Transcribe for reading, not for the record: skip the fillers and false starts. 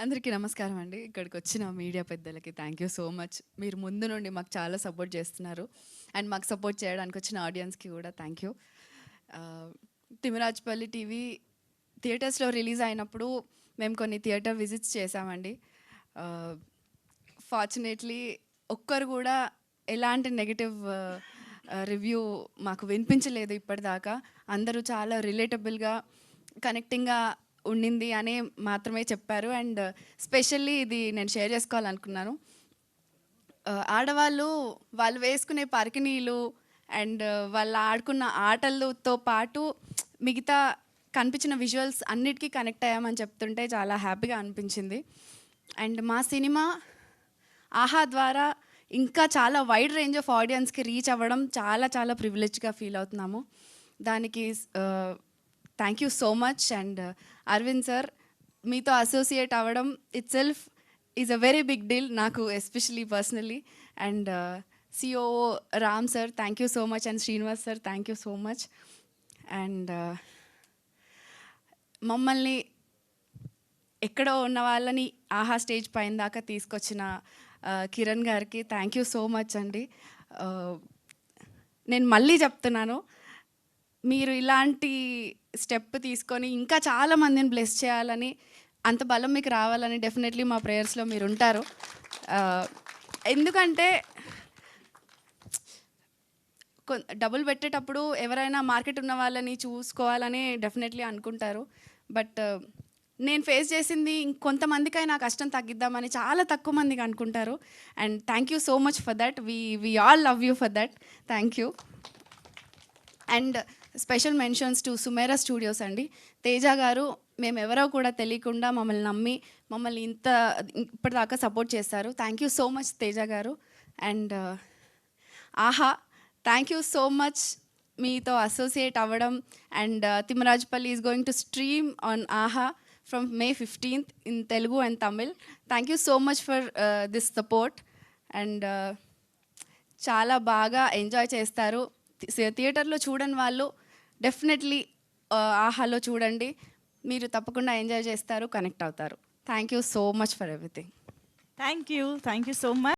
అందరికీ నమస్కారం అండి. ఇక్కడికి వచ్చిన మీడియా పెద్దలకి థ్యాంక్ యూ సో మచ్. మీరు ముందు నుండి మాకు చాలా సపోర్ట్ చేస్తున్నారు. అండ్ మాకు సపోర్ట్ చేయడానికి వచ్చిన ఆడియన్స్కి కూడా థ్యాంక్ యూ. తిమరాజ్పల్లి టీవీ థియేటర్స్లో రిలీజ్ అయినప్పుడు మేము కొన్ని థియేటర్ విజిట్స్ చేసామండి. ఫార్చునేట్లీ ఒక్కరు కూడా ఎలాంటి నెగిటివ్ రివ్యూ మాకు వినిపించలేదు ఇప్పటిదాకా. అందరూ చాలా రిలేటబుల్గా కనెక్టింగ్గా ఉండింది అని మాత్రమే చెప్పారు. అండ్ స్పెషల్లీ ఇది నేను షేర్ చేసుకోవాలనుకున్నాను. ఆడవాళ్ళు వాళ్ళు వేసుకునే పరికిణీలు అండ్ వాళ్ళు ఆడుకున్న ఆటలతో పాటు మిగతా కనిపించిన విజువల్స్ అన్నిటికీ కనెక్ట్ అయ్యామని చెప్తుంటే చాలా హ్యాపీగా అనిపించింది. అండ్ మా సినిమా ఆహా ద్వారా ఇంకా చాలా వైడ్ రేంజ్ ఆఫ్ ఆడియన్స్కి రీచ్ అవ్వడం చాలా చాలా ప్రివిలేజ్గా ఫీల్ అవుతున్నాము. దానికి thank you so much. And Aravind sir, మీతో అసోసియేట్ అవ్వడం itself is a very big deal నాకు, especially personally. And COO Ram sir, thank you so much. And Srinivas sir, thank you so much. And మమ్మల్ని ఎక్కడో ఉన్న వాళ్ళని ఆహా స్టేజ్ పైన దాకా తీసుకొచ్చిన కిరణ్ గారికి థ్యాంక్ యూ సో మచ్ అండి. నేను మళ్ళీ చెప్తున్నాను, మీరు ఇలాంటి స్టెప్ తీసుకొని ఇంకా చాలా మందిని బ్లెస్ చేయాలని, అంత బలం మీకు రావాలని డెఫినెట్లీ మా ప్రేయర్స్లో మీరు ఉంటారు. ఎందుకంటే డబ్బులు పెట్టేటప్పుడు ఎవరైనా మార్కెట్ ఉన్న వాళ్ళని చూసుకోవాలని డెఫినెట్లీ అనుకుంటారు. బట్ నేను ఫేస్ చేసింది ఇంకొంతమందికైనా కష్టం తగ్గిద్దామని చాలా తక్కువ మందికి అనుకుంటారు. And thank you so much for that. We all love you for that. Thank you. And special mentions to Sumera studios అండి. తేజ గారు మేము ఎవరో కూడా తెలియకుండా మమ్మల్ని నమ్మి మమ్మల్ని ఇప్పటిదాకా సపోర్ట్ చేశారు. Thank you so much Teja గారు. And Aha, thank you so much మీతో అసోసియేట్ అవ్వడం. And Timarajpalli is going to stream on Aha from May 15th in Telugu and Tamil. Thank you so much for this support. And చాలా బాగా enjoy చేస్తారు. థియేటర్లో చూడని వాళ్ళు definitely ఆహాలో చూడండి. మీరు తప్పకుండా ఎంజాయ్ చేస్తారు, కనెక్ట్ అవుతారు. Thank you so much for everything. Thank you so much.